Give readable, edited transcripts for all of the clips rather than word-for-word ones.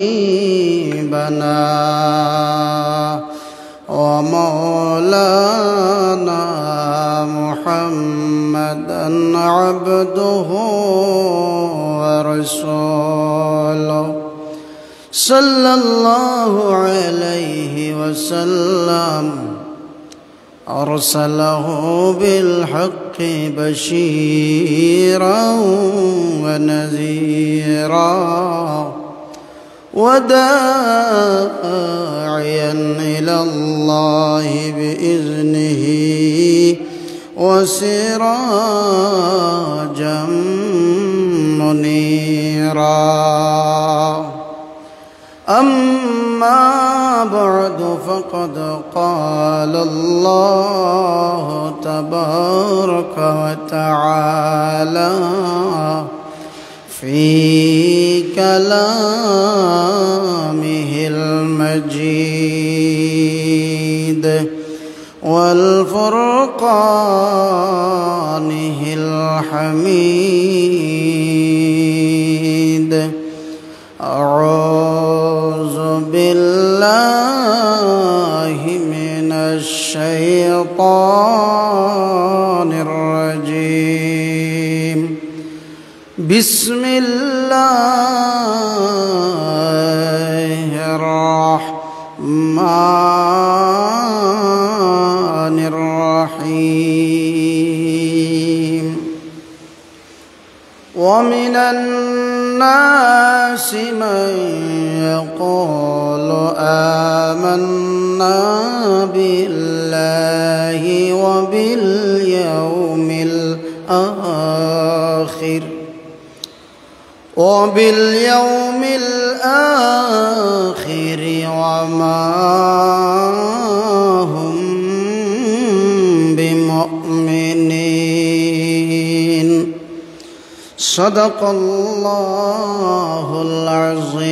حبيبنا ومولانا محمدا عبده ورسوله صلى الله عليه وسلم أرسله بالحق بشيرا ونذيرا وداعيا إلى الله بإذنه وسراجا منيرا. أما بعد فقد قال الله تبارك وتعالى في كلامه المجيد والفرقانه الحميد: أعوذ بالله من الشيطان الرجيم. بسم الله الرحمن الرحيم. ومن الناس من يقول آمنا بالله وباليوم الآخر وما هم بمؤمنين. صدق الله العظيم.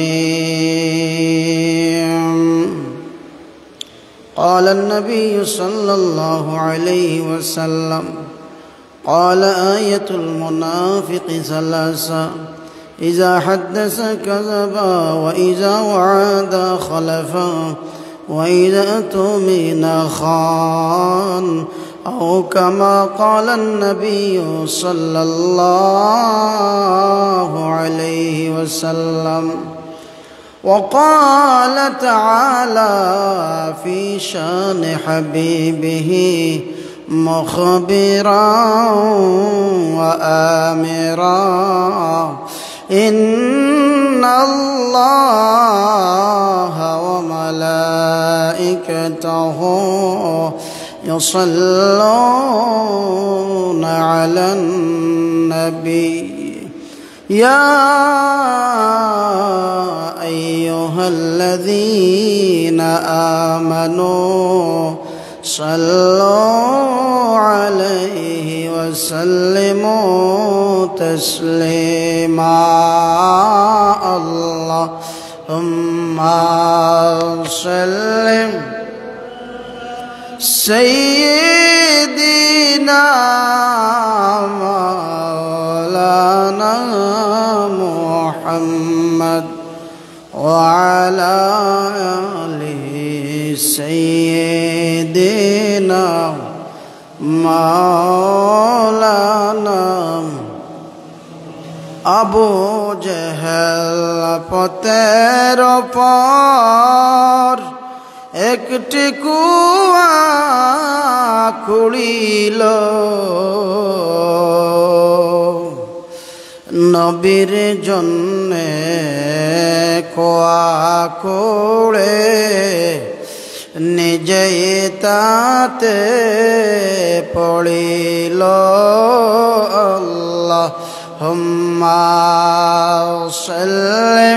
قال النبي صلى الله عليه وسلم: قال آية المنافق ثلاثة: إذا حدث كذب، وإذا وعد خلف، وإذا اؤتمن خان، أو كما قال النبي صلى الله عليه وسلم. وقال تعالى في شان حبيبه مخبرا وآمرا: إن الله وملائكته يصلون على النبي يا أيها الذين آمنوا صلوا عليه وسلموا تسليما. اللهم صل سيدنا مولانا محمد وعلى آله سيدنا مولانا আবু জেহেল পথের পর একটি কুয়া খুঁড়িল, নবীর জন্যে কুয়া খুঁড়ে নিজে তাতে পড়িল। আল্লাহুম্মা সাল্লি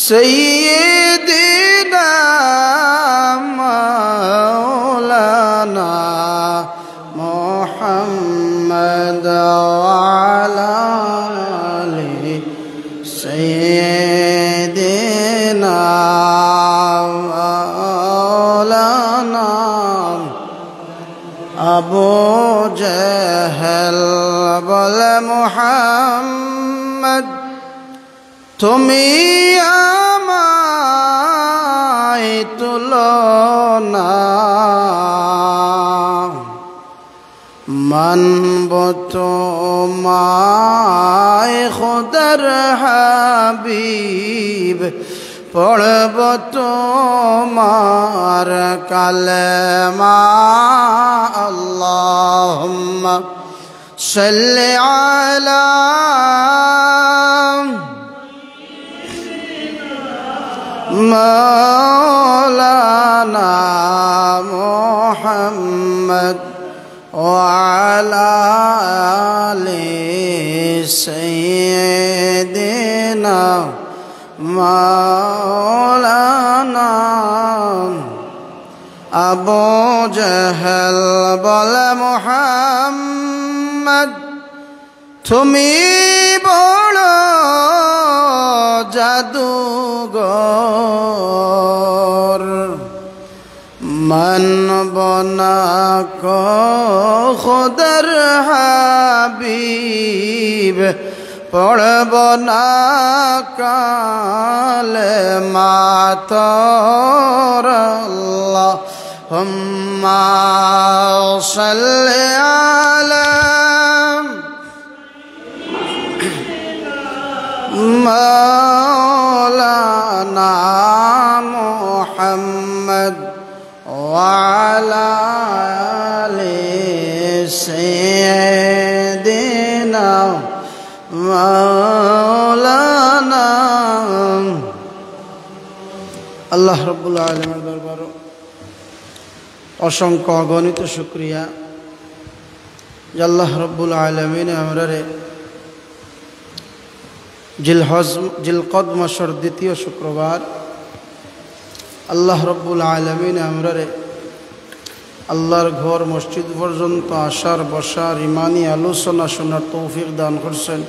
সাইয়্যিদিনা মাওলানা মুহাম্মদ ওয়া আলা আলি সাইয়্যিদিনা মাওলানা আবু জেহেল বলে মুহাম্মদ তুমি আমায় তুলনা মানব তোমায় খুদার হাবিব পড়ব তোমার কালেমা আল্লাহুম্মা সাল্লি আলা মাওলানা মুহাম্মদ وعلى آل سيدنا مولانا আবু জাহেল বলে মুহাম্মদ তুমি বড় জাদুঘর মানব না খুদার হাবিব পড়ব না কালেমা তোর আল্লাহুম্মা সাল্লি আলা মাওলানা মুহাম্মদ وعلى آل سيدنا مولانا আল্লাহ রাব্বুল আলামিনের দরবারে অসংখ্য অগণিত শুকরিয়া যে আল্লাহ রাব্বুল আলামিন আমরারে জিলকদ মাসের দ্বিতীয় শুক্রবার আল্লাহ রাব্বুল আলামিন আমরারে আল্লাহর ঘর মসজিদ পর্যন্ত আসার বসার ইমানি আলোচনা শোনার তৌফিক দান করছেন।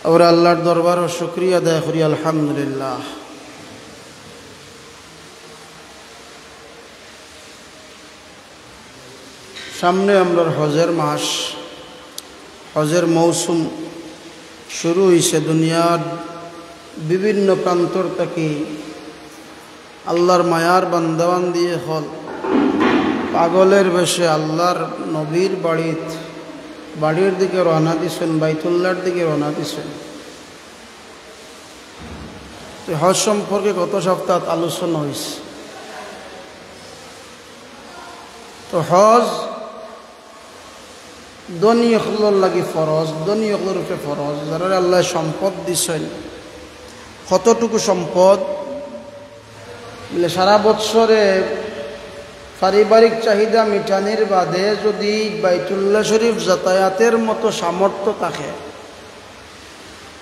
আমরা আল্লাহর দরবারে শুকরিয়া আদায় করি আলহামদুলিল্লাহ। সামনে আমরা হজের মাস, হজের মৌসুম শুরু হয়েছে। দুনিয়ার বিভিন্ন প্রান্তর থেকে আল্লাহর মায়ার বান্দাবান দিয়ে হল পাগলের বেশে আল্লাহর নবীর বাড়ির দিকে রওনা দিছেন, বাইতুল্লাহর দিকে রওনা দিছেন। তো হজ সম্পর্কে গত সপ্তাহ আলোচনা হয়েছে। তো হজ ধনী হকলের লাগি ফরজ, ধনী হকলের উপরে ফরজ। যারা আল্লাহ সম্পদ দিছেন, কতটুকু সম্পদ বলে সারা বৎসরে পারিবারিক চাহিদা মিটানির বাদে যদি বাইতুল্লাহ শরীফ যাতায়াতের মতো সামর্থ্য থাকে,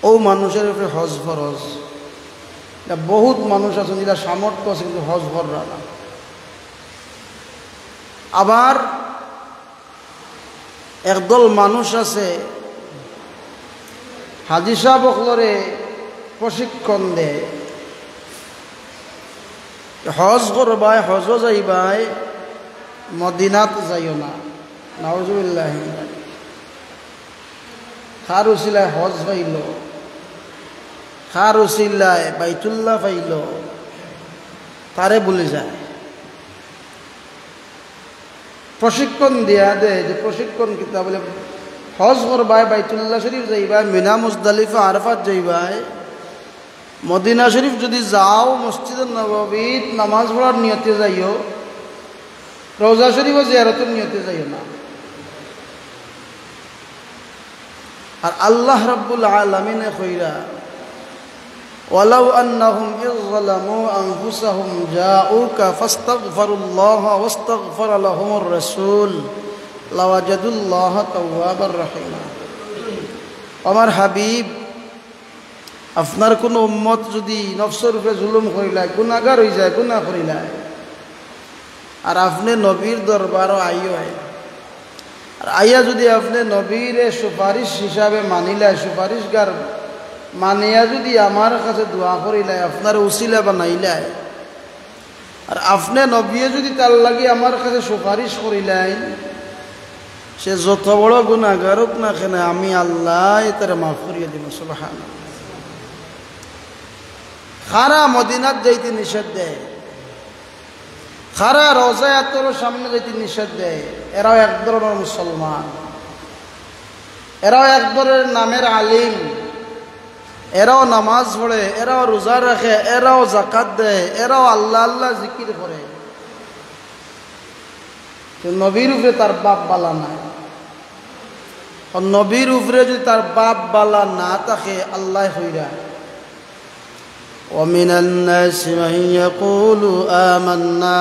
ও মানুষের উপরে হজ ফরজ। বহুত মানুষ আছে যেটা সামর্থ্য আছে কিন্তু হজ ফররা না। আবার একদল মানুষ আছে হাজী সাহেব হকলরে প্রশিক্ষণ দেয়, হজ করবাই, হজও যাইবাই, মদিনাত যাইও না। নাউজুবিল্লাহ। খার উসিলায় হজ পাইল, খার উসিলায় বাইতুল্লাহ পাইল, তারে বলে যায়। প্রশিক্ষণ দিয়া দেয় যে প্রশিক্ষণ কিতা বলে হজ করবাই, বাইতুল্লাহ শরীফ যাইবাই, মিনা মুজদালিফা আরাফাত যাইবাই, মদিনা শরীফ যদি যাও মসজিদ নববীত নামাজ পড়ার নিয়তে যাইও, রওজা শরীফও জিয়ারতের নিয়তে যাইও না। আর আল্লাহ রাব্বুল আলামিনে কইরা ওয়ালাউ আন্নাহুম ইযলামু আনফুসাহুম জাউকা ফাস্তাগফিরুল্লাহা ওয়াস্তাগফারা লাহুমুর রাসূল লাওয়াজাদুল্লাহা তাওয়াবার রহিম। আমার হাবিব, আপনার কোনো উম্মত যদি নফসের উপরে জুলুম করিলায়, গুনাহগার হয়ে যায়, গুনাহ করিলায়, আর আপনি নবীর দরবারও আইও, আর আইয়া যদি আপনি নবীরে সুপারিশ হিসাবে মানিলায়, সুপারিশগার মানিয়া যদি আমার কাছে দোয়া করিলায়, আপনার উসিলা বানাইলায়, আর আপনি নবী যদি তার লাগি আমার কাছে সুপারিশ করিলাই, সে যত বড় গুনাহগার হোক না কেন আমি আল্লাহ তারে মাফ করিয়ে দিব। সুবহানাল্লাহ। খারা মদিনাত যাইতে নিষেধ দেয়, খারা রোজা এতর সামনে যাইতে নিষেধ দেয়। এরাও এক ধরনের মুসলমান, এরাও এক ধরনের নামের আলিম, এরাও নামাজ পড়ে, এরাও রোজা রাখে, এরাও যাকাত দেয়, এরাও আল্লাহ আল্লাহ জিকির করে। নবীর উপরে তার বাপ বালা নাই। নবীর উপরে যদি তার বাপ বালা না থাকে আল্লাহ হইরা ومن الناس من يقول آمنا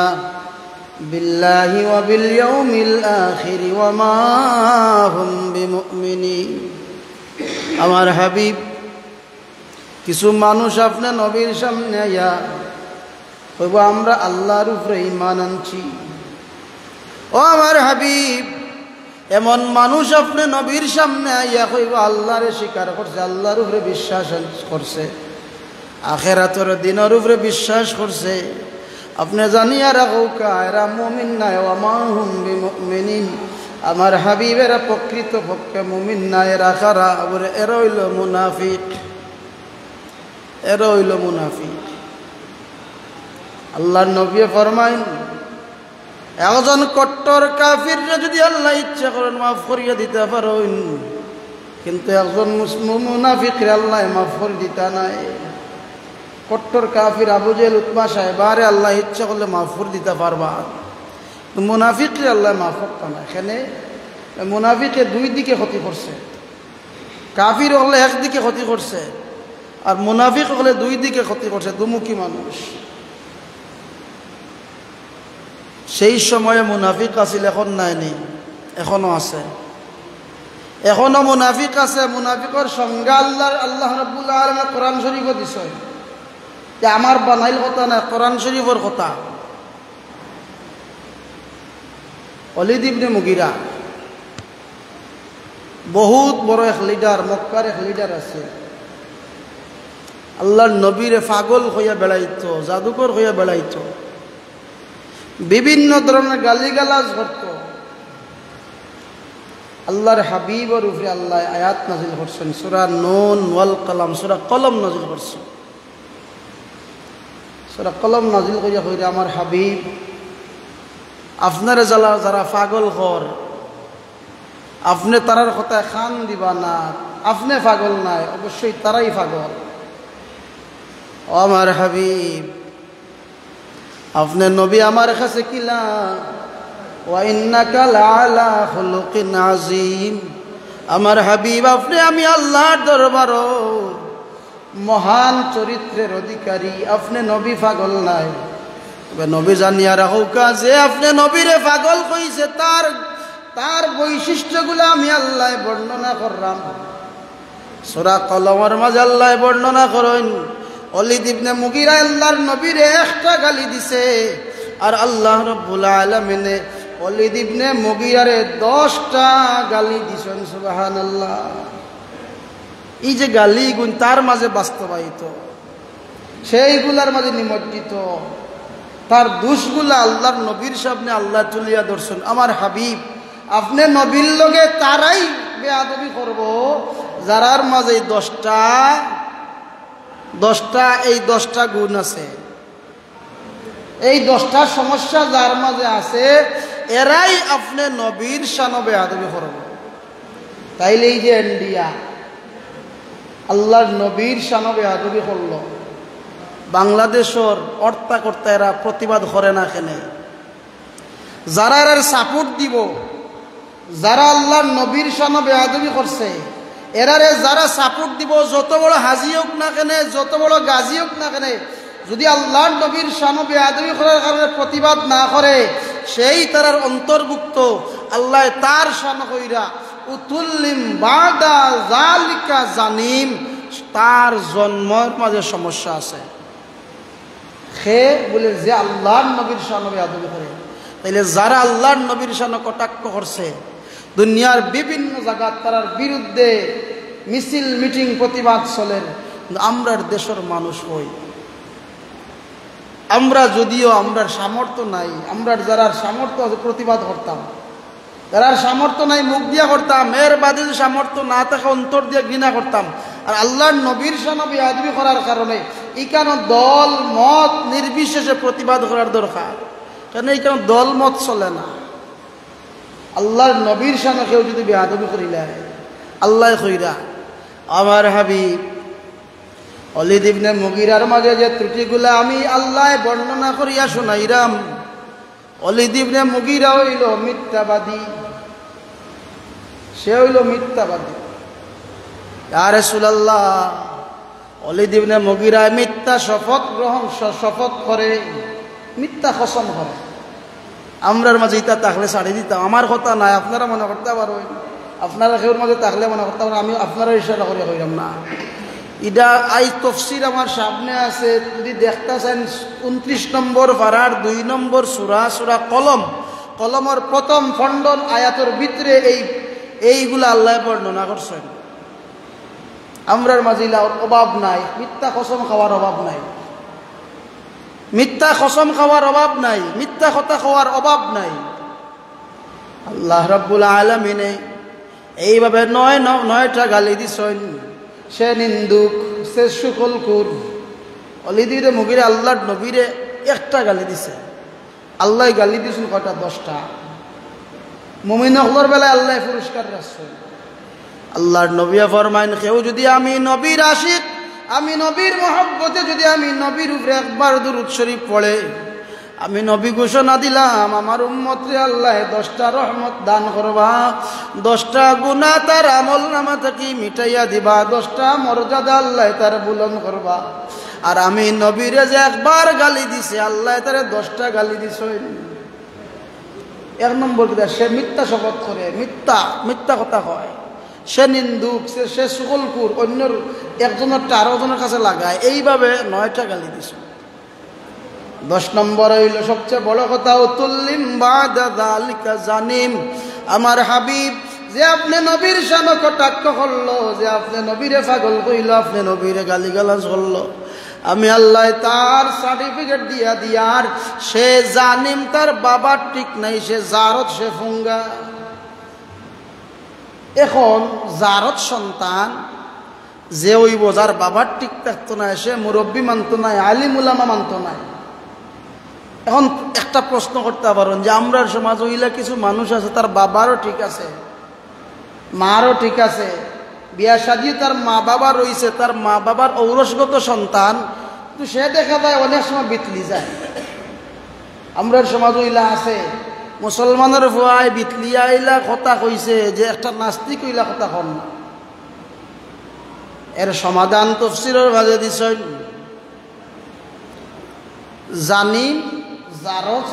بالله وباليوم الآخر وما هم بمؤمنين। আমার হাবিব, কিছু মানুষ আপনার নবীর সামনে আয়া কইব আমরা আল্লাহর উপরে ঈমান আনছি। ও আমার হাবিব, এমন মানুষ আপনি নবীর সামনে আইয়া কইব আল্লাহরে স্বীকার করছে, আল্লাহর উপরে বিশ্বাস করছে, আখিরাতের দিনের উপরে বিশ্বাস করছে। আপনি জানিয়া রাখৌকা এরা মুমিন নাই, ওয়া মা হুম বিমুমিনিন। আমার হাবিব এরা প্রকৃত পক্ষে মুমিন না। এরা কারা? এরা হইল মুনাফিক, এরা হইল মুনাফিক। আল্লাহর নবী ফরমাইন, একজন কট্টর কাফিররে যদি আল্লাহ ইচ্ছা করেন মাফ করিয়া দিতে পারেন, কিন্তু একজন মুনাফিকরে আল্লাহ মাফ করে দিতে নাই। কট্টর কাফির আবু জেহেল উতবা সাহেবারে আল্লাহ ইচ্ছা করলে মাফ করে দিতে পারবা, মুনাফিকরে আল্লাহ মাফ করতে না। এখানে মুনাফিকে দুই দিকে ক্ষতি করছে। কাফির হলে একদিকে ক্ষতি করছে, আর মুনাফিক হলে দুই দিকে ক্ষতি করছে, দুমুখী মানুষ। সেই সময়ে মুনাফিক আছিল, এখন নাই নি? এখনো আছে, এখনো মুনাফিক আছে। মুনাফিকর সংজ্ঞা আল্লাহ রাব্বুল আলামিন কোরআন শরীফে দিছে, যে আমার বানাইল কথা না, কোরআন শরীফের কথা। ওয়ালিদ ইবনে মুগিরা বহুত বড় এক লিডার, মক্কার এক লিডার আছে। আল্লাহর নবীরে পাগল হইয়া বেড়াইতো, জাদুকর হইয়া বেড়াইতো, বিভিন্ন ধরনের গালিগালাজ করত। আল্লাহর হাবিবর উপরে আল্লাহ আয়াত নাজিল করছেন, সূরা নুন ওয়াল কলম, সূরা কলম নাজিল করছেন। সূরা কলম নাজিল করিয়া কইরা আমার হাবিব আপনারে যারা পাগল কর, আপনি তারার কথায় খান দিবা না। আপনি পাগল নাই, অবশ্যই তারাই পাগল। ও আমার হাবিব, আপনার নবী আমার কাছে কিলা ওয়া ইন্নাকা লাআলা খুলুকিন আযীম। আমার হাবিব আপনি আমি আল্লাহর দরবারও মহান চরিত্রের অধিকারী। আপনি নবী পাগল নাই। তবে নবী জানিয়া রাখৌকা যে আপনি নবীরে পাগল কইছে, তার বৈশিষ্ট্যগুলো আমি আল্লাহ বর্ণনা করলাম। সূরা কলমের মাঝে আল্লাহ বর্ণনা করেন, ওয়ালিদ ইবনে মুগিরা আল্লাহর নবীরে একটা গালি দিছে, আর আল্লাহ রাব্বুল আলামিন ওয়ালিদ ইবনে মুগিরারে 10টা গালি দিছেন। সুবহানাল্লাহ। এই যে গালি গুণ তার মাঝে বাস্তবায়িত, সেইগুলার মাঝে নিমজ্জিত, তার দোষগুলা আল্লাহর নবীর সামনে আল্লাহ তুলিয়া ধরছেন। আমার হাবিব আপনি নবীর লগে তারাই বেয়াদবি করব যারার মাঝে 10টা গুণ আছে, এই 10টা সমস্যা যার মাঝে আছে, এরাই আপনি নবীর শানে বেয়াদবি করব। তাইলে এই যে ইন্ডিয়া আল্লাহর নবীর শানে বেয়াদবি করল, বাংলাদেশের অর্থকর্তা এরা প্রতিবাদ করে না। কেন? যারা এর সাপোর্ট দিব, যারা আল্লাহর নবীর শানে বেয়াদবি করছে, এরারে যারা সাপোর্ট দিব, যত বড় হাজি হোক না কেন, যত বড় গাজী হোক না কেন, যদি আল্লাহর নবীর শানে বেয়াদবি করার কারণে প্রতিবাদ না করে, সেই তার অন্তর্ভুক্ত। আল্লাহ তার শান কইরা উতুল্লিম বাদা জালিকা জানিম, তার জন্মের মাঝে সমস্যা আছে। সে বলে যে আল্লাহর নবীর শানে বেয়াদবি করে, তাইলে যারা আল্লাহর নবীর শানে কটাক্ষ করছে, দুনিয়ার বিভিন্ন জায়গা তার বিরুদ্ধে মিছিল মিটিং প্রতিবাদ চলে। আমরার দেশের মানুষ হই, আমরা যদিও আমরার সামর্থ্য নাই, আমরার যারা সামর্থ্য আছে প্রতিবাদ করতাম, যারা সামর্থ্য নাই মুখ দিয়া করতাম, এর বাদে সামর্থ্য না থাকে অন্তর দিয়ে ঘৃণা করতাম। আর আল্লাহর নবীর শানে বেয়াদবি করার কারণে কেন দল মত নির্বিশেষে প্রতিবাদ করার দরকার, কেন এই কেন দল মত চলে না। আল্লাহর নবীর সামনে কেউ যদি বেয়াদবি করিলে আল্লাহ কইরা আমার হাবিব ওয়ালিদ ইবনে মুগীরার মাঝে যে ত্রুটিগুলা আমি আল্লাহ বর্ণনা করিয়া শুনাইরাম। ওয়ালিদ ইবনে মুগীরা হইল মিথ্যাবাদী, সে হইল মিথ্যাবাদী। ইয়া রাসূলুল্লাহ, ওয়ালিদ ইবনে মুগীরা মিথ্যা শপথ করে, মিথ্যা কসম করে। আমরার মাঝে ইটা থাকলে ছাড়ি দিতাম, আমার কথা নাই, আপনারা মনে করতে পারবেন, আপনারা কেউর মাঝে থাকলে মনে করতে পারেন, আমি আপনারা ইশারা করে কইলাম না। ইটা আই তফসির আমার সামনে আছে, যদি দেখতে চান 29 নম্বর পারার 2 নম্বর সূরা, সূরা কলম, কলমের প্রথম খণ্ডন আয়াতের ভিতরে এইগুলা আল্লাহ বর্ণনা করছেন। আমরার মাঝে অভাব নাই, মিথ্যা কসম খাওয়ার অভাব নাই, মিথ্যা কসম খাওয়ার অভাব নাই, মিথ্যা কথা খাওয়ার অভাব নাই। আল্লাহ রাব্বুল আলামিনে এইভাবে 9টা গালি দিছেন। সে নিন্দুক, সে শুকলকুর। ওয়ালিদ ইবনে মুগীরা আল্লাহর নবীরে একটা গালি দিছে, আল্লাহ গালি দিয়েছেন কয়টা? 10টা। মুমিনদের বেলায় আল্লাহ পুরস্কার রাখছেন। আল্লাহর নবী ফরমাইন, কেউ যদি আমি নবীর আশিক, আমি নবীর মহব্বতে যদি আমি নবীর উপরে একবার দুরূদ শরীফ পড়ে, আমি নবী ঘোষণা দিলাম আমার উম্মতরে আল্লাহ 10টা রহমত দান করবা, 10টা গুনাহ তার আমল নামা থেকে মিটাইয়া দিবা, 10টা মর্যাদা আল্লাহ তার বুলন্দ করবা। আর আমি নবীরে যে একবার গালি দিছে, আল্লাহ তারে 10টা গালি দিছেন। 1 নম্বর সে মিথ্যা শপথ করে, মিথ্যা কথা কয়, সে নিন্দুক, সে সুকলকুর, অন্যর একজনের আরেকজনের কাছে লাগায়, এইভাবে 9টা গালি দিছে। 10 নম্বর হইল সবচেয়ে বড় কথা, উতুল্লিম বাদা যালিকা জানিম। আমার হাবিব যে আপনি নবীর শান কটাক্ষ করলো, যে আপনি নবীরে পাগল কইল, আপনি নবীরে গালিগালাজ করলো, আমি আল্লাহ তার সার্টিফিকেট দিয়ার সে জানিম, তার বাবার ঠিক নাই, সে জারত, সে ফুঙ্গা। এখন জারত সন্তান যে ওই বোঝার বাবার ঠিক থাকতো না, সে মুরব্বী মানত নাই, আলিম উলামা মানত নাই। এখন একটা প্রশ্ন করতে পারেন যে আমরা সমাজ হইলে কিছু মানুষ আছে তার বাবারও ঠিক আছে, মারও ঠিক আছে, বিয়া সাজিয়ে তার মা বাবা রয়েছে, তার মা বাবার ঔরসগত সন্তান, কিন্তু সে দেখা যায় অনেক সময় বিতলি যায়। আমরা সমাজ হইলা আছে মুসলমানের ভুয়ায় বিতলিয়া আইলা কথা কইছে যে একটা নাস্তিক হইলা কথা কন না। এর সমাধান তফসিরের মাঝে দিছেন। জানি জারজ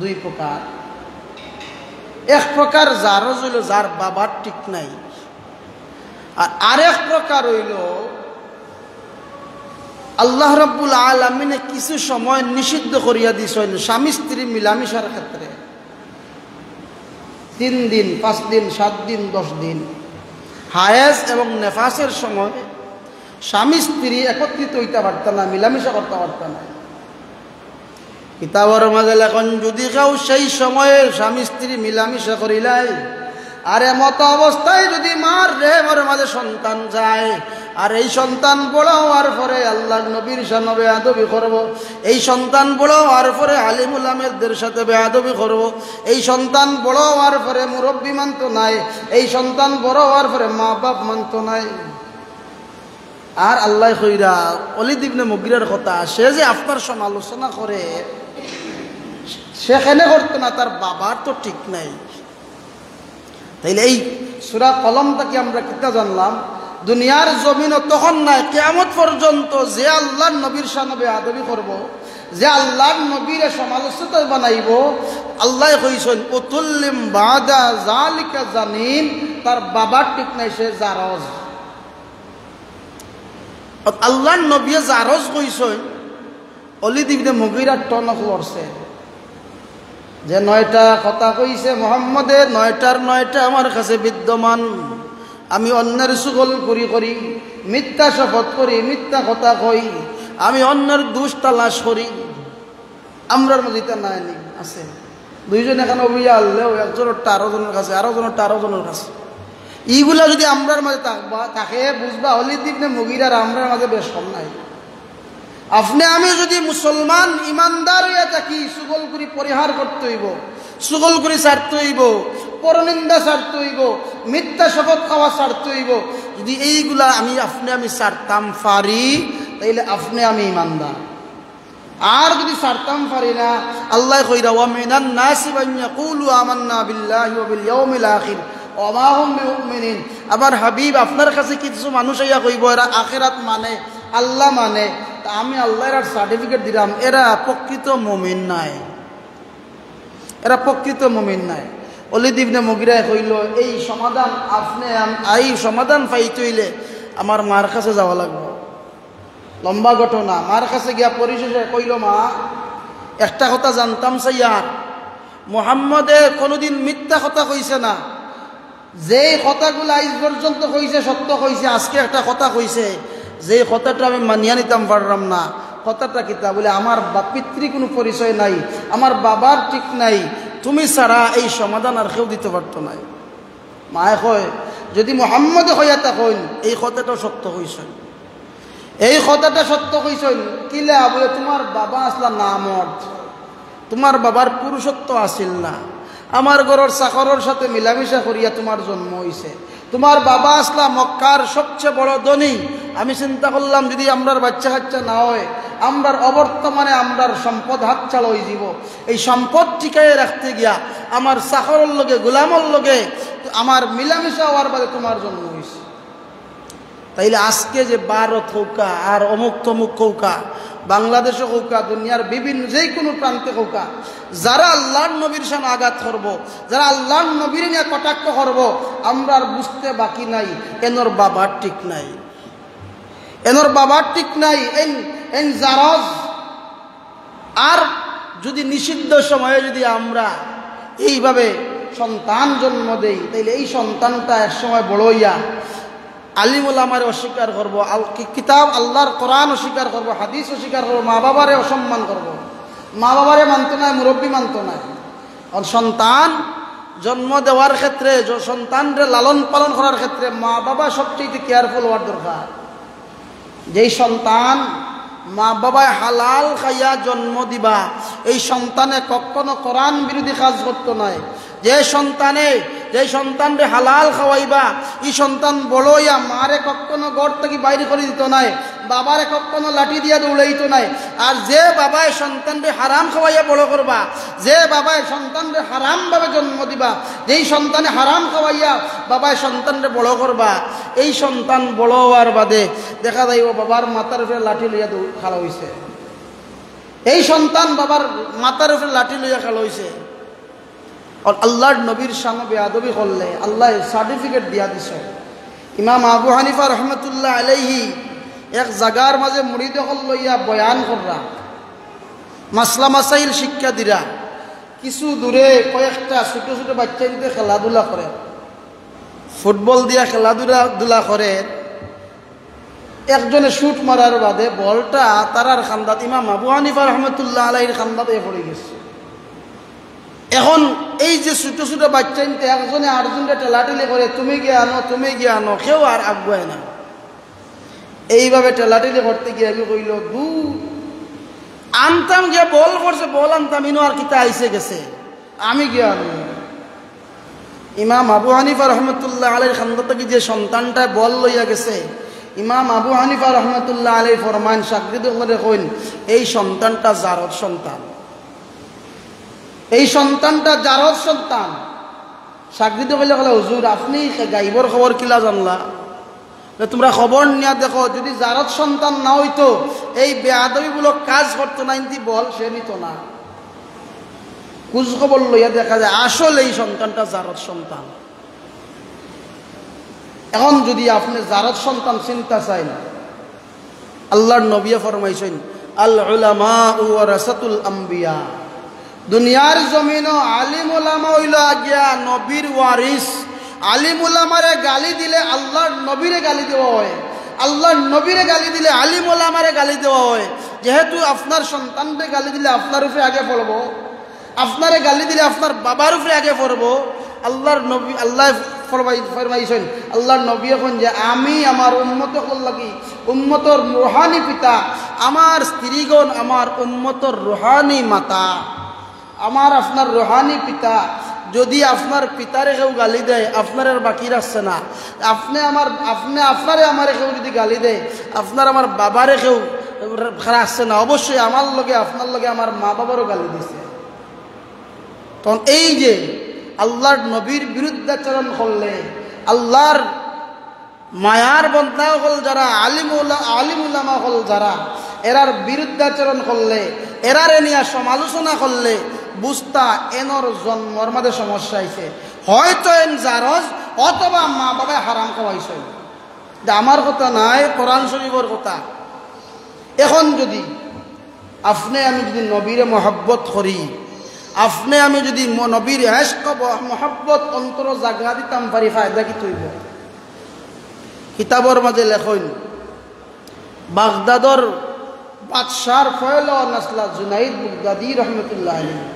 2 প্রকার। এক প্রকার জারজ হইল যার বাবার ঠিক নাই, আর আরেক প্রকার হইল আল্লাহ রাব্বুল আলামিনে কিছু সময় নিষিদ্ধ করিয়া দিছেন স্বামী স্ত্রী মিলামিশার ক্ষেত্রে। 3 দিন, 5 দিন, 7 দিন, 10 দিন হায়েজ এবং নেফাসের সময় স্বামী স্ত্রী একত্রিত হইতে পারত না, মিলামিশা করতে পারত না। কিতাবের মাঝে লেখন, যদি কেউ সেই সময়ে স্বামী স্ত্রী মিলামিশা করিলাই, আর এমত অবস্থায় যদি মার রেহেমের মাঝে সন্তান যায়, আর এই সন্তান বড় হওয়ার পরে আল্লাহর নবীর সামনে বেয়াদবি করব, এই সন্তান বড় হওয়ার পরে আলিম উলামাদের সাথে বেয়াদবি করব, এই সন্তান বড় হওয়ার পরে মুরব্বী মানত নাই, এই সন্তান বড় হওয়ার পরে মা বাপ মানত নাই। আর আল্লাহ কইরা ওয়ালিদ ইবনে মুগীরার কথা, সে যে আপনার সমালোচনা করে সেখানে করতো না, তার বাবার তো ঠিক নাই। তাইলে এই সূরা কলম থেকে আমরা কিতা জানলাম, দুনিয়ার জমিনও তখন নাই, কিয়ামত পর্যন্ত যে আল্লাহর নবীর শানে বেয়াদবি করব, যে আল্লাহর নবীর সমালোচিত বানাইব, আল্লাহ কইছেন উতুল্লিম বাদা যালিকা জানিন, তার বাবার ঠিক নাই, সে জারজ। আল্লাহর নবী জারজ কইছেন, ওয়ালিদ ইবনে মুগীরা টনক লড়ছে যে 9টা কথা কইছে মুহাম্মদে, 9টার 9টা আমার কাছে বিদ্যমান। আমি অন্যের সুগল করি, মিথ্যা শপথ করি, মিথ্যা কথা কই, আমি অন্যের দোষ তালাশ করি। আমরার মধ্যে এটা নাই আছে 2 জন এখানে অভিয়া আনলেও একজনের 13 জনের কাছে, আরো জনের 13 জনের কাছে। এইগুলা যদি আমরার মাঝে থাকে বুঝবা ওয়ালিদ ইবনে মুগীরার আমরার মাঝে বেশ কম নাই। আপনি আমি যদি মুসলমান ইমানদার হইয়া থাকি সুগলগুড়ি পরিহার করতে হইব, সুগলগুড়ি ছাড়তে হইব, পরনিন্দা ছাড়তে হইব, মিথ্যা শপথ খাওয়া ছাড়তে হইব। যদি এইগুলা আমি ছাড়তাম পারি তাইলে আপনি আমি ইমানদার। আর যদি ছাড়তাম পারি না, আল্লাহ কইরা ওয়া মিনান নাসি মান ইয়াকুলু আমান্না বিল্লাহি ওয়া বিল ইয়াউমিল আখির ওয়া মা হুম বিমুমিনিন। আবার হাবিব আপনার কাছে কিছু মানুষ আইয়া কইব এরা আখিরাত মানে, আল্লাহ মানে, তা আমি আল্লাহর সার্টিফিকেট দিলাম এরা প্রকৃত মুমিন নাই, এরা প্রকৃত মুমিন নাই। ওলিদ ইবনে মুগিরা কইল এই সমাধান এই সমাধান পাইতে হইলে আমার মার কাছে যাওয়া লাগবে। লম্বা ঘটনা। মার কাছে গিয়া পরিশেষে কইল, মা একটা কথা জানতাম চাইয়ার, মুহাম্মদে কোনোদিন মিথ্যা কথা কইছে না, যেই কথাগুলো আজ পর্যন্ত কইছে সত্য কইছে, আজকে একটা কথা কইছে যেই কথাটা আমি মানিয়া নিতাম পারলাম না। কথাটা কিতা বলে, আমার পিতৃ কোনো পরিচয় নাই, আমার বাবার ঠিক নাই, তুমি ছাড়া এই সমাধান আর কেউ দিতে পারত নাই। মায়ে কয় যদি মুহাম্মদে হইয়া থাকেন এই কথাটা সত্য কইছেন, এই কথাটা সত্য কইছেন কিলা বলে, তোমার বাবা আসলা না মর্দ, তোমার বাবার পুরুষত্ব আসিল না, আমার ঘরের চাকরের সাথে মিলামিশা করিয়া তোমার জন্ম হইছে, তোমার বাবা আসলা মক্কার সবচেয়ে বড় ধনী। আমি চিন্তা করলাম যদি আমরার বাচ্চা কাচ্চা না হয়, আমরার অবর্তমানে আমরার সম্পদ হাতছাড়া হয়ে যাব, এই সম্পদ টিকায় রাখতে গিয়া আমার চাকরের লগে গোলামর লগে আমার মিলামিশা হওয়ার বাদে তোমার জন্ম হয়েছে। তাইলে আজকে যে ভারত হৌকা আর অমুক তমুক হৌকা, বাংলাদেশে হৌকা, দুনিয়ার বিভিন্ন যে কোনো প্রান্তে হৌকা, যারা আল্লাহর নবীর সামনে আঘাত করব, যারা আল্লাহর নবীর নিয়ে কটাক্ষ করব, আমরা আর বুঝতে বাকি নাই এনর বাবার ঠিক নাই, এনর বাবার ঠিক নাই। এন জারজ। আর যদি নিষিদ্ধ সময়ে যদি আমরা এইভাবে সন্তান জন্ম দেই, তাইলে এই সন্তানটা এক সময় বড় হইয়া আলিম ওলামারে অস্বীকার করব, কিতাব আল্লাহর কোরআন অস্বীকার করব, হাদিস অস্বীকার করব, মা বাবারে অসম্মান করব। মা বাবারে মানত নাই, মুরব্বী মানত নাই। আর সন্তান জন্ম দেওয়ার ক্ষেত্রে, সন্তানরে লালন পালন করার ক্ষেত্রে মা বাবা সবচেয়ে কেয়ারফুল হওয়ার দরকার। যেই সন্তান মা বাবায় হালাল খাইয়া জন্ম দিবা, এই সন্তানে কখনো কোরআন বিরোধী কাজ করতো নাই। যে সন্তানরে হালাল খাওয়াইবা, এই সন্তান বড় হইয়া মারে কখনো ঘর থেকে বাইরে করে দিত নাই, বাবারে কখনো লাঠি দিয়া দৌড়াইতো নাই। আর যে বাবায় সন্তানরে হারাম খাওয়াইয়া বড় করবা, যে বাবায় সন্তানরে হারাম ভাবে জন্ম দিবা, যেই সন্তানে হারাম খাওয়াইয়া বাবায় সন্তানরে বড় করবা, এই সন্তান বড় হওয়ার বাদে দেখা যাইব বাবার মাথার উপরে লাঠি লইয়া খাওয়া হয়েছে, এই সন্তান বাবার মাথার উপরে লাঠি লইয়া খাওয়া হয়েছে। আর আল্লাহর নবীর সামনে বেয়াদবি করলে আল্লাহ সার্টিফিকেট দিয়া দিছ। ইমাম আবু হানিফা রহমতুল্লাহ আলাইহি এক জাগার মাঝে মুড়ি দখল লইয়া বয়ান কররা, মাসলা মাসাইল শিক্ষা দিরা। কিছু দূরে কয়েকটা ছোট ছোট বাচ্চা দিতে খেলাধুলা করে, ফুটবল দিয়া খেলাধুলা করে। একজনে শুট মারার বাদে বলটা তারার খান্দাত ইমাম আবু হানিফা রহমতুল্লাহ আলাইহির খান্দাতে পড়ে গেছে। এখন এই যে ছোট ছোট বাচ্চা নিতে একজনে আরেকজনকে টেলাটেলি করে, তুমি গিয়ে আনো, তুমি গিয়ে আনো, কেউ আর আগুয়ায় না। এইভাবে টেলাটেলি করতে গিয়ে আমি কইল আনতাম গিয়ে বল করছে, বল আনতাম, ইনো আর কিতা আইসে গেছে, আমি গিয়ে আনো। ইমাম আবু হানিফা রহমতুল্লাহ আলাইহির খান্দাত থেকে যে সন্তানটা বল লইয়া গেছে, ইমাম আবু হানিফা রহমতুল্লাহ আলাইহি ফরমান সাকরিদে কইন এই সন্তানটা জারদ সন্তান, এই সন্তানটা জারদ সন্তান। সাকরিদে কইলে হুজুর আপনি গাইবর খবর কিলা জানলা? তোমরা খবর নিয়া দেখো, যদি জারদ সন্তান না হইতো এই বেয়াদবিমূলক কাজ করতো না, ইন্তি বল সে নিত না। খোঁজ খবর লইয়া দেখা যায় আসলে এই সন্তানটা জারদ সন্তান। এখন যদি আপনি জারদ সন্তান চিন্তা চাইন, আল্লাহর নবী ফরমাইছেন আল উলামা ওয়ারাসাতুল আম্বিয়া, দুনিয়ার জমিনও আলিম উলামা হইল আগিয়া নবীর ওয়ারিস। আলিম উলামারে গালি দিলে আল্লাহর নবীরে গালি দেওয়া হয়, আল্লাহর নবীরে গালি দিলে আলিম উলামারে গালি দেওয়া হয়। যেহেতু আপনার সন্তানরে গালি দিলে আপনার উপরে আগে পড়বো, আপনারে গালি দিলে আপনার বাবার উপরে আগে পড়বো। আল্লাহর নবী আল্লাহ ফরমাইছেন আল্লাহর নবী এখন যে আমি আমার উম্মতকল লাগি উম্মতর রুহানি পিতা, আমার স্ত্রীগণ আমার উম্মতর রুহানি মাতা, আমার আপনার রুহানি পিতা। যদি আপনার পিতারে কেউ গালি দেয় আপনার আর বাকি রাখছে না। আপনারে আমারে কেউ যদি গালি দেয় আপনার আমার বাবারে কেউ রাখছে না। অবশ্যই আমার লগে আপনার লগে আমার মা বাবারও গালি দিছে। তখন এই যে আল্লাহর নবীর বিরুদ্ধাচরণ করলে, আল্লাহর মায়ার বন্ধা হল যারা, আলিম উলামা হল যারা, এরার বিরুদ্ধাচরণ করলে, এরারে নিয়ে সমালোচনা করলে বুঝতা এনর জন্মর মাঝে সমস্যা হয়েছে, হয়তো এন জারজ অথবা মা বাবায় হারাম খাওয়াইছে। আমার কথা নাই, কোরআন শরীফের কথা। এখন যদি আপনি আমি যদি নবীরে মহব্বত করি, আপনি আমি যদি নবীর এশক মহব্বত অন্তর জাগা দিতাম পারি, ফায়দা কি তৈব? কিতাবর মাঝে লেখেন বাগদাদর বাদশার ফয়ল নাসলা জুনাইদ বুগদাদি রহমতুল্লাহ আলাইহি,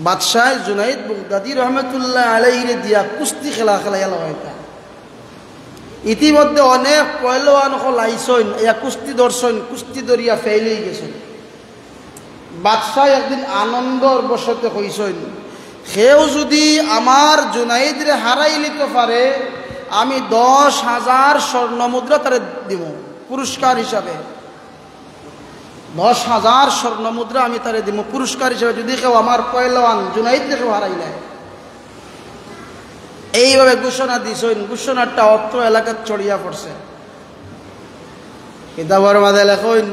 বাদশাহ জুনাইদ বুগদাদি রহমতুল্লাহ আলাইহিরে দিয়া কুস্তি খেলাইয়া লগাইতা। ইতিমধ্যে অনেক পয়লওয়ান হল আইসন, ইয়া কুস্তি দর্শন, কুস্তি দরিয়া ফেল হয়ে গেছেন। বাদশাহ একদিন আনন্দর বসতে কইসেন, সেও যদি আমার জুনাইদরে হারাই নিতে পারে আমি 10,000 স্বর্ণ মুদ্রা তারে দিব পুরস্কার হিসাবে। 10,000 স্বর্ণ মুদ্রা আমি তারে দিব পুরস্কার হিসাবে, যদি কেউ আমার পয়লওয়ান জুনাইদরে কেউ হারাই নেয়। এইভাবে ঘোষণা দিছেন। ঘোষণাটা অত্র এলাকার ছড়িয়া পড়ছে। কিতাবের মাঝে লেখেন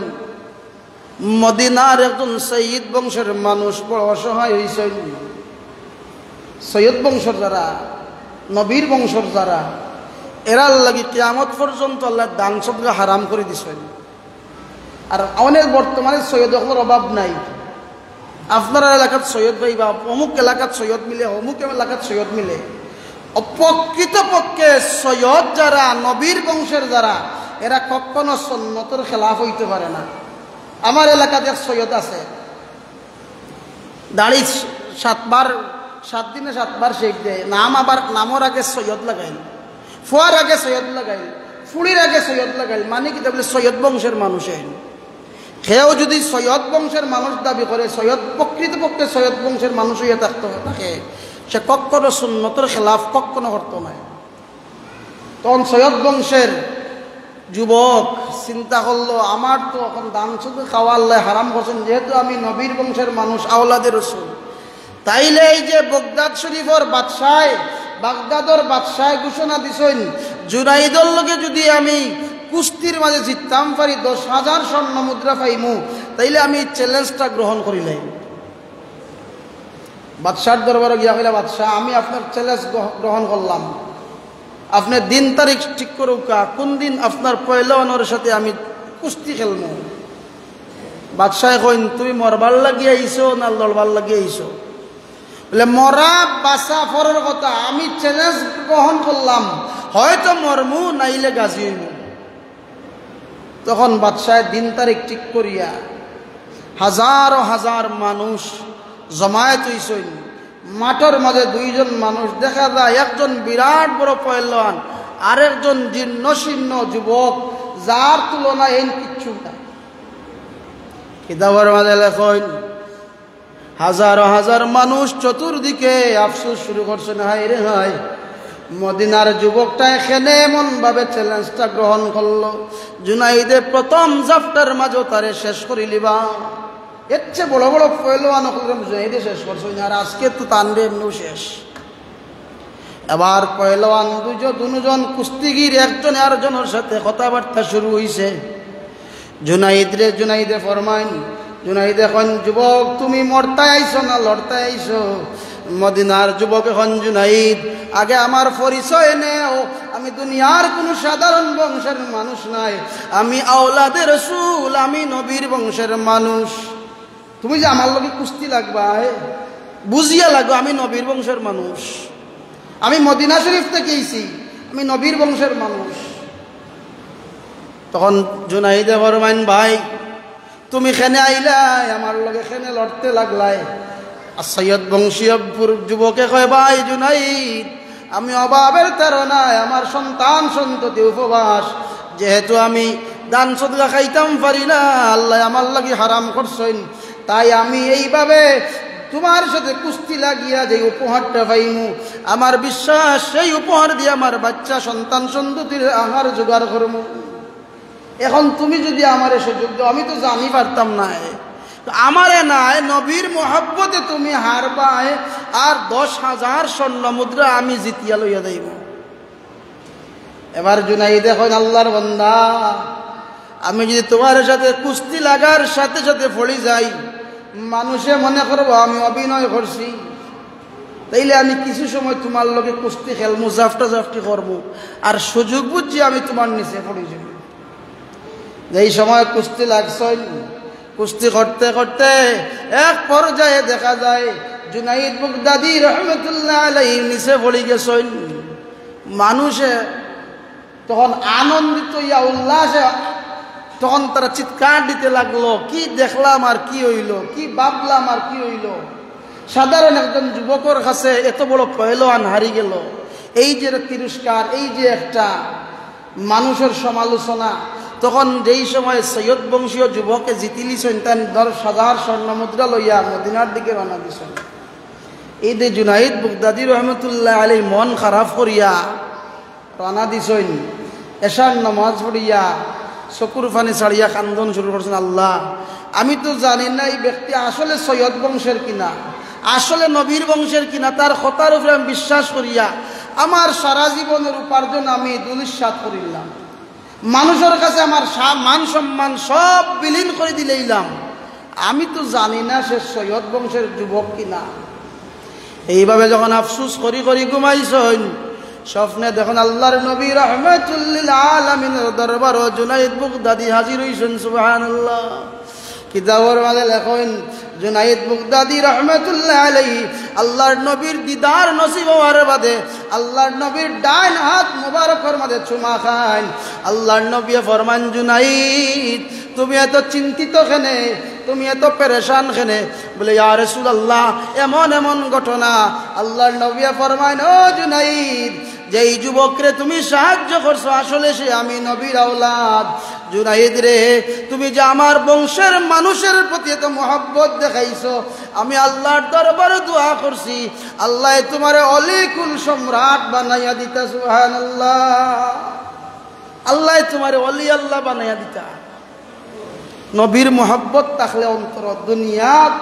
মদিনার একজন সৈয়দ বংশের মানুষ বড় অসহায় হয়েছেন। সৈয়দ বংশের যারা, নবীর বংশের যারা, এরার লাগি কিয়ামত পর্যন্ত আল্লাহ দান সদকা হারাম করে দিছেন। আর অনেক বর্তমানে সৈয়দ হলোর অভাব নাই। আপনার এলাকাত সৈয়দ ভাই বা অমুক এলাকাত সৈয়দ মিলে, অমুক এলাকাত সৈয়দ মিলে। প্রকৃতপক্ষে সৈয়দ যারা, নবীর বংশের যারা, এরা কখনো সুন্নতের খেলাফ হইতে পারে না। আমার এলাকাতে এক সৈয়দ আছে, দাড়ি 7 দিনে 7 বার শেখ দেয়। নাম আবার নামর আগে সৈয়দ লাগাইল, ফুয়ার আগে সৈয়দ লাগাইল, ফুড়ির আগে সৈয়দ লাগাইল। মানে কি বলে সৈয়দ বংশের মানুষ। কেউ যদি সৈয়দ বংশের মানুষ দাবি করে, সৈয়দ প্রকৃতপক্ষে সৈয়দ বংশের মানুষ হইয়া থাকে, সে কখনো সুন্নতের খেলাফ কখনো করতো না। তখন সৈয়দ বংশের যুবক চিন্তা করলো, আমার তো এখন দান শুধু খাওয়া আল্লাহ হারাম করছেন, যেহেতু আমি নবীর বংশের মানুষ, আওলাদের রসুল, তাইলে এই যে বাগদাদ শরীফের বাগদাদর বাদশাহ ঘোষণা দিছেন জুনাইদর লগে যদি আমি কুস্তির মাঝে জিততাম পারি 10,000 স্বর্ণ মুদ্রা পাইমু, তাইলে আমি চ্যালেঞ্জটা গ্রহণ করিলাম। বাদশার দরবারে গিয়া কইলা, বাদশাহ আমি আপনার চ্যালেঞ্জ গ্রহণ করলাম, আপনি দিন তারিখ ঠিক করুকা, কোন দিন আপনার পয়লওয়ানের সাথে আমি কুস্তি খেলবো। বাদশাহ কইন, তুমি মরবার লাগিয়ে আইছো না লড়বার লাগিয়ে আইছো? বলে মরা বাসা ফরের কথা, আমি চ্যালেঞ্জ গ্রহণ করলাম, হয়তো মরমু নাইলে গাজী হইব। তখন বাদশাহ দিন তারিখ ঠিক করিয়া হাজার মানুষ জমায়েত হইছেন। মাঠের মাঝে 2 জন মানুষ দেখা যায়, একজন বিরাট বড় পয়লওয়ান, আরেকজন জীর্ণশীর্ণ যুবক, যার তুলনায় এই কিচ্ছু না। কিতাবের মাঝে লেখেন হাজার মানুষ চতুর্দিকে আফসোস শুরু করছেন, হায় রে হায়, মদিনার যুবকটা এখানে এমন ভাবে চ্যালেঞ্জটা গ্রহণ করলো, জুনাইদে প্রথম জাফটার মাঝে তারে শেষ করে লিবা। এর চেয়ে বড় বড় পয়লওয়ান জুনাইদে শেষ করছে, আর আজকে তো তান্ডে এমনিও শেষ। এবার পয়লওয়ান দুজন কুস্তিগির একজন আরেকজনের সাথে কথাবার্তা শুরু হইছে। জুনাইদে ফরমাইন, জুনাইদ এখন যুবক তুমি মরতে আইছো না লড়তে আইছো? মদিনার যুবক এখন জুনাইদ, আগে আমার পরিচয় নেও, আমি দুনিয়ার কোনো সাধারণ বংশের মানুষ নাই, আমি আওলাদে রাসূল, আমি নবীর বংশের মানুষ। তুমি যে আমার লগে কুস্তি লাগবা, বুঝিয়া লাগো আমি নবীর বংশের মানুষ, আমি মদিনা শরীফ থেকে আইছি, আমি নবীর বংশের মানুষ। তখন জুনাইদে ফরমাইন, ভাই তুমি খেনে আইলাই, আমার লগে খেনে লড়তে লাগলাই, আর সৈয়দ বংশীয় যুবকে কয়, ভাই জুনাইদ, আমি অভাবের তাড়নায় আমার সন্তান সন্ততি উপবাস, যেহেতু আমি দান সদকা খাইতাম পারি না, আল্লাহ আমার লাগি হারাম করছেন, তাই আমি এইভাবে তোমার সাথে কুস্তি লাগিয়া যে উপহারটা পাইমু, আমার বিশ্বাস সেই উপহার দিয়ে আমার বাচ্চা সন্তান সন্ততির আহার জোগাড় করবো। এখন তুমি যদি আমারে সুযোগ দাও, আমি তো জানি পারতাম না, আমারে নাই নবীর মোহাব্বতে তুমি হারবায়, আর 10,000 স্বর্ণ মুদ্রা আমি জিতিয়া লইয়া যাইব। এবার জুনাইদ এখন, আল্লাহর বান্দা, আমি যদি তোমার সাথে কুস্তি লাগার সাথে সাথে পড়ে যাই, মানুষে মনে করবো আমি অভিনয় করছি, তাইলে আমি কিছু সময় তোমার লগে কুস্তি খেলবো, জাফটি করবো, আর সুযোগ বুঝছি আমি তোমার নিচে পড়ে যাব। যেই সময় কুস্তি লাগছে, কুস্তি করতে করতে এক পর্যায়ে দেখা যায় জুনাইদ বাগদাদী রহমতুল্লাহ আলাইহি নিচে পড়ে গেছেন। মানুষে তখন আনন্দিত ইয়া উল্লাসে তখন তারা চিৎকার দিতে লাগলো, কি দেখলাম আর কি হইল, কি ভাবলাম আর কি হইল। সাধারণ একজন যুবকের কাছে এত বড় পহলওয়ান হারি গেল, এই যে তিরস্কার, এই যে একটা মানুষের সমালোচনা। তখন যেই সময় সৈয়দ বংশীয় যুবকে জিতিলিছেন, তার 10,000 স্বর্ণ মুদ্রা লইয়া মদিনার দিকে রওনা দিছেন। এই যে জুনাইদ বাগদাদী রহমতুল্লাহ আলাইহি মন খারাপ করিয়া রওনা দিছেন, এশার নামাজ পড়িয়া চকুর পানি ছাড়িয়া কান্দন শুরু করছেন, আল্লাহ, আমি তো জানি না এই ব্যক্তি আসলে সৈয়দ বংশের কিনা, আসলে নবীর বংশের কিনা। তার কথার উপরে আমি বিশ্বাস করিয়া আমার সারা জীবনের উপার্জন আমি দুলিশাত করিলাম, মানুষের কাছে আমার মান সম্মান সব বিলীন করে দিলেইলাম, আমি তো জানি না সে সৈয়দ বংশের যুবক কিনা। এইভাবে যখন আফসুস করি করি ঘুমাইছেন, স্বপ্নে দেখুন আল্লাহর নবী রাহমাতুল লিল আলামিনের দরবারে জুনাইদ বাগদাদী হাজির হইছেন। সুবহানাল্লাহ। কিতাবের মাঝে লেখেন, জুনাইদ বাগদাদী রহমতুল্লাহ আলাইহি আল্লাহর নবীর দিদার নসিব হওয়ার বাদে আল্লাহর নবীর ডান হাত মুবারকের মাঝে চুমা খান। আল্লাহর নবী ফরমান, জুনাইদ, তুমি এত চিন্তিত কেনে, তুমি এত পেরেশান কেনে? বলে, ইয়া রাসূলুল্লাহ, এমন এমন ঘটনা। আল্লাহর নবী ফরমান, ও জুনাইদ, যেই যুবকরে তুমি সাহায্য করছো আসলে সে আমি নবীর আওলাদ। জুনাইদ রে, তুমি যে আমার বংশের মানুষের প্রতি এত মহব্বত দেখাইছো, আমি আল্লাহর দরবারে দোয়া করছি, আল্লাহ তোমারে অলিকুল সম্রাট বানাইয়া দিতা। সুবহানাল্লাহ। আল্লাহ তোমারে অলি আল্লাহ বানাইয়া দিতা। নবীর মহব্বত থাকলে অন্তর দুনিয়াত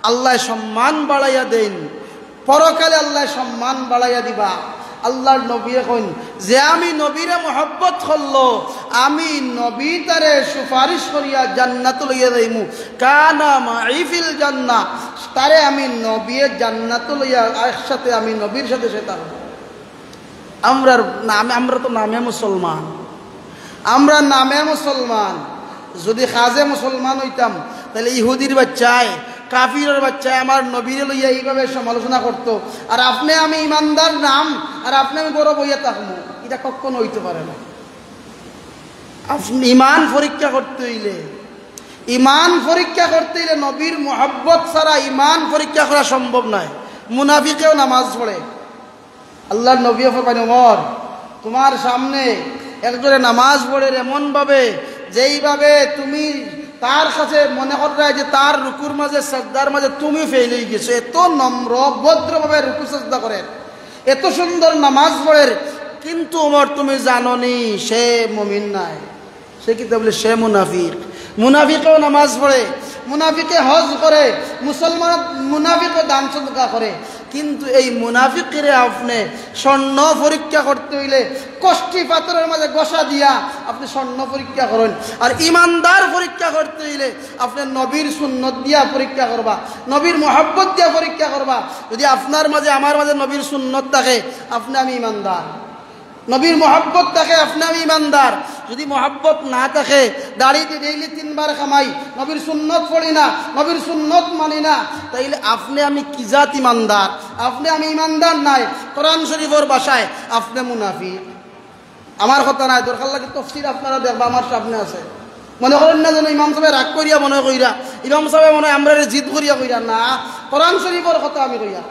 আল্লাহ সম্মান বাড়াইয়া দেন, পরকালে আল্লাহ সম্মান বাড়াইয়া দিবা। আল্লাহর নবী এখন যে আমি নবীরে মহব্বত করলো, আমি নবী তারে সুপারিশ করিয়া জান্নাত লইয়া যাইমু, কানা মাই ফিল জান্নাহ, তারে আমি নবীর জান্নাত লইয়া একসাথে আমি নবীর সাথে সে থাকবো। আমরা তো নামে মুসলমান, আমরা নামে মুসলমান। যদি খাজে মুসলমান হইতাম তাহলে ইহুদির বাচ্চায়, কাফিরের বাচ্চায় আমার নবীরে লইয়া এইভাবে সমালোচনা করতো, আর আপনি আমি ইমানদার নাম, আর আপনি আমি গৌরব হইয়া থাকবো, এটা কখনো হইতে পারে না। আপনি ইমান পরীক্ষা করতে হইলে, ইমান পরীক্ষা করতে হইলে নবীর মোহাব্বত ছাড়া ইমান পরীক্ষা করা সম্ভব নয়। মুনাফিকেও নামাজ পড়ে। আল্লাহর নবী ফরমায়, ওমর, তোমার সামনে একজনে নামাজ পড়ে এমনভাবে যেইভাবে তুমি তার কাছে মনে করবে যে তার রুকুর মাঝে সাজদার মাঝে তুমি ফেল হয়ে গেছো। এত নম্র ভদ্রভাবে রুকু সাজদা করেন, এত সুন্দর নামাজ পড়েন, কিন্তু ওমর তুমি জানো নি সে মুমিন নাই। সে কি বলে? সে মুনাফিক। মুনাফিকেও নামাজ পড়ে, মুনাফিকে হজ করে, মুসলমান মুনাফিকও দান সদকা করে, কিন্তু এই মুনাফিকরে আপনি স্বর্ণ পরীক্ষা করতে হইলে কষ্টি পাথরের মাঝে গোসা দিয়া আপনি স্বর্ণ পরীক্ষা করেন, আর ইমানদার পরীক্ষা করতে হইলে আপনি নবীর সুন্নত দিয়া পরীক্ষা করবা, নবীর মহব্বত দিয়া পরীক্ষা করবা। যদি আপনার মাঝে আমার মাঝে নবীর সুন্নত থাকে, আপনি আমি ইমানদার। নবীর মহব্বত থাকে, আপনি আমি ইমানদার। যদি মহব্বত না থাকে, দাড়িতে ডেইলি 3 বার কামাই, নবীর সুন্নত পড়ি না, নবীর সুন্নত মানি না, তাইলে আপনি আমি কি জাত ইমানদার? আপনি আমি ইমানদার নাই। কোরআন শরীফের ভাষায় আপনি মুনাফিক। আমার কথা নাই, দরকার লাগে তফসির আপনারা দেখবা, আমার সামনে আছে। মনে করেন না যেন ইমাম সাহেব রাগ করিয়া মনে কইরা, ইমাম সাহেব মনে হয় আমরা জিদ করিয়া কইরা না, কোরআন শরীফের কথা আমি কইয়া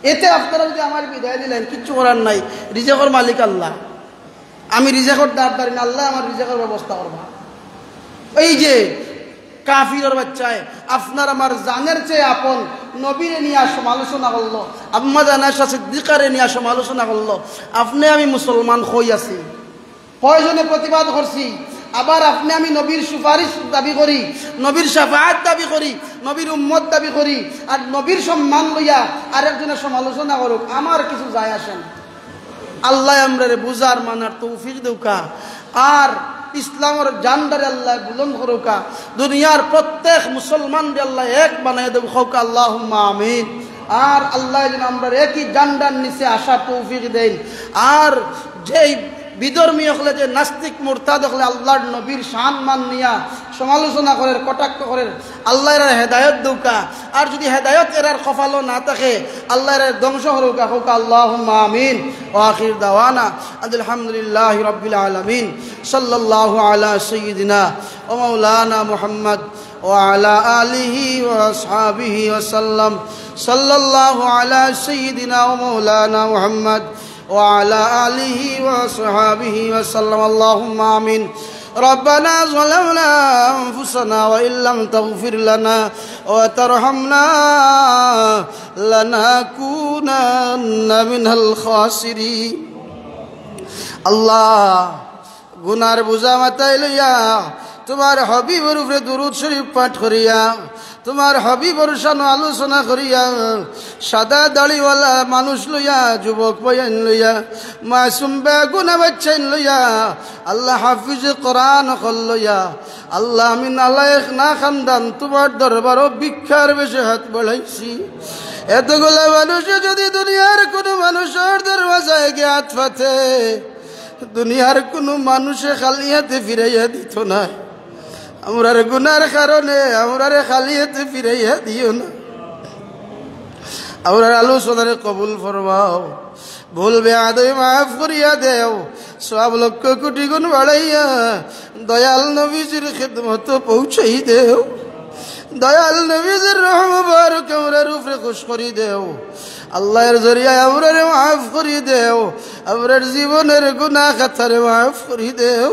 এতে আপনারা যদি আমার বিদায় দিলেন কিচ্ছু করার নাই রিজেকের মালিক আল্লাহ আমি রিজেকের দাঁড় না আল্লাহ আমার রিজেকের ব্যবস্থা করবা এই যে কাফিরের বাচ্চায় আপনার আমার জানের চেয়ে আপন নবীরে নিয়ে সমালোচনা করলো আম্মা জান আয়েশা সিদ্দিকারে নিয়ে সমালোচনা করলো আপনি আমি মুসলমান হই আছি কয়জনে প্রতিবাদ করছি আবার আপনি আমি নবীর সুপারিশ দাবি করি নবীর শাফাআত দাবি করি নবীর উম্মত দাবি করি আর নবীর সম্মান লইয়া আরেকজনের সমালোচনা করুক আমার কিছু যায় আসে না আল্লাহ আমরারে বুঝার মানার তৌফিক দেউকা আর ইসলামের জানদারে আল্লাহ বুলন্দ করুকা দুনিয়ার প্রত্যেক মুসলমানরে আল্লাহ এক বানায় দেব হোকা আল্লাহুম্মা আমিন আর আল্লাহ যেন আমরা একই জান্ডার নিচে আসা তৌফিক দেন আর যেই বিধর্মী হলে যে নাস্তিক মুরতাদ হলে আল্লাহর নবীর শান মান নিয়া সমালোচনা করে কটাক্ষ করে আল্লাহ এর হেদায়ত দৌকা আর যদি হেদায়ত এরার কপালও না থাকে আল্লাহ এর ধ্বংস হরুকা হোকা আল্লাহুম্মা আমিন ওয়া আখির দাওয়ানা আলহামদুলিল্লাহি রাব্বিল আলামিন সাল্লাল্লাহু আলা সাইয়্যিদিনা ওয়া মাওলানা মুহাম্মদ ওয়া আলা আলিহি ওয়া আসহাবিহি ওয়া সাল্লাম সাল্লাল্লাহু আলা সাইয়্যিদিনা ওয়া মাওলানা মুহাম্মদ وعلى آله وصحابه وسلم اللهم آمين ربنا ظلمنا أنفسنا وإن لم تغفر لنا وترحمنا لنكونن من الخاسرين الله গুনার বোঝা মাথায় লইয়া তোমার হাবিবের উপরে দুরূদ শরীফ পাঠ করিয়া তোমার হাবিবর শান আলোচনা করিয়া সাদা দাড়িওয়ালা মানুষ লইয়া যুবক বয়ান লইয়া মাসুম বেগুনা বাচ্চাইন লইয়া আল্লাহ হাফিজে কোরআন হল লইয়া আল্লাহ আমি নালায়েক না খানদান তোমার দরবার ভিক্ষার বেশি হাত বাড়াইছি এতগুলা মানুষে যদি দুনিয়ার কোনো মানুষের দরওয়াজায় গিয়ে হাত পাতে দুনিয়ার কোনো মানুষে খালি হাতে ফিরাইয়া দিত না আমরার গুনার কারণে আমরারে খালি হাতে ফিরাইয়া দিও না আমরার আলোচনারে কবুল ফরমাও ভুল বেয়াদই মাফ করিয়া দেও সব লক্ষ কোটি গুণ বাড়াইয়া দয়াল নবীজির খিদমত পৌঁছাই দেও দয়াল নবীজির রহম মুবারক আমরার উপরে খুশ করি দেও আল্লাহর জরিয়ায় আমরারে মাফ করি দেও আমরার জীবনের গুনাহ খাতারে মাফ করি দেও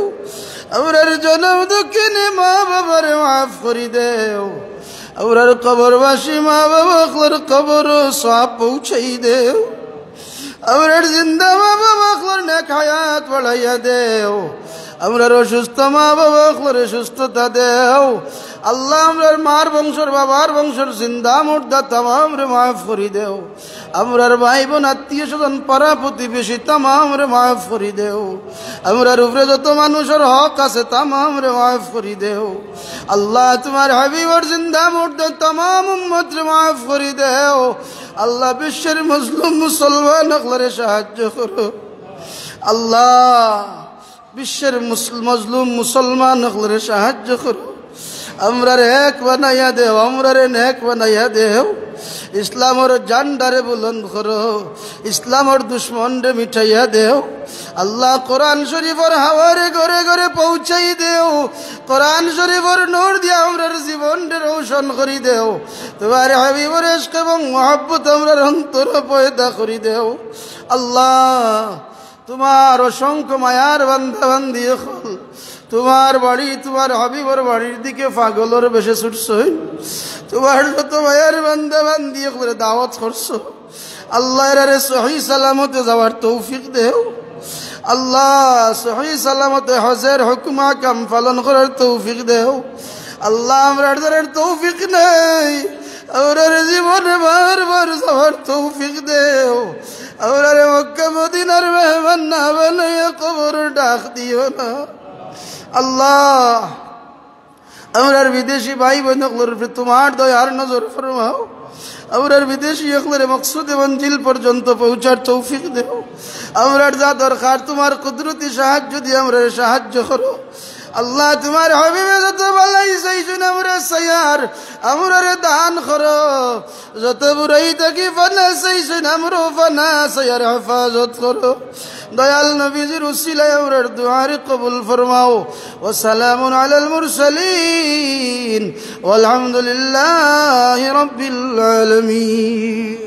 আমরার জনম দুঃখিনী মা বাবার মাফ করি দেও আমরার কবরবাসী মা বাবার কবর সব পৌঁছাই দেও আমরার জিন্দা মা বাবার নেক হায়াত বাড়াইয়া দেও আমরার অসুস্থ মা বাবার সুস্থতা দেও আল্লাহ আমরার মার বংশর বাবার বংশর জিন্দা মুর্দা তামাম রে মাফ করি দেও আমরার ভাই বোন আত্মীয় স্বজন পাড়া প্রতিবেশী তামাম রে মাফ করি দেও আমরার উপরে যত মানুষের হক আছে তামাম রে মাফ করি দেও আল্লাহ তোমার হাবিবর জিন্দা মুর্দা তামাম উম্মত রে মাফ করি দেও আল্লাহ বিশ্বের মুসলিম মুসলমান হকলরে সাহায্য করো আল্লাহ বিশ্বের মজলুম মুসলমান হকলরে সাহায্য করো আমরার এক বানাইয়া দেও আমরারে নেক বানাইয়া দেও ইসলামর জান্ডারে বুলন্দ করো ইসলামর দুশ্মনরে মিঠাইয়া দেও আল্লাহ কোরআন শরীফর হাওয়ারে ঘরে ঘরে পৌঁছাই দেও কোরআন শরীফর নূর দিয়া আমরার জীবনরে রোশন করি দেও তোমার হাবিবর ইশক এবং মহব্বত আমরার অন্তর পয়দা করি দেও আল্লাহ তোমার অসংখ্য মায়ার বান্দা বান্দি হল তোমার বাড়ি তোমার হাবিবর বাড়ির দিকে পাগলের বেশে ছুটছই তোমার যত মায়ার বান্দা বান্দি করে দাওয়াত করছো আল্লাহ এরারে সহি সালামতে যাওয়ার তৌফিক দেও আল্লাহ সহি সালামতে হজের হুকুম আহকাম পালন করার তৌফিক দেও আল্লাহ আমরার দ্বারার তৌফিক নেই আমরার জীবনে বারবার যাওয়ার তৌফিক দেও আমরারে মক্কা মদিনার মেহমান না বানাইয়া কবর ডাক দিও না আল্লাহ আমরার বিদেশি ভাই বোন তোমার দয়ার নজর ফরমাও আমরার বিদেশি একলরে মকসুদে মঞ্জিল পর্যন্ত পৌঁছার তৌফিক দেও আমরার যা দরকার তোমার কুদরতি সাহায্য দিয়ে আমরা সাহায্য করো আল্লাহ তোমার হাবিবে যত বালাই চাইছুন আমরা সায়ার আমরারে দান করো যত বুড়াই থাকি ফানা চাইছুন আমরো ফানা সায়ার হেফাজত করো দয়াল নবীজির উসিলায় আমরার দুআর কবুল ফরমাও। ওয়া সালামুন আলাল মুরসালিন ওয়াল হামদুলিল্লাহি রাব্বিল আলামিন।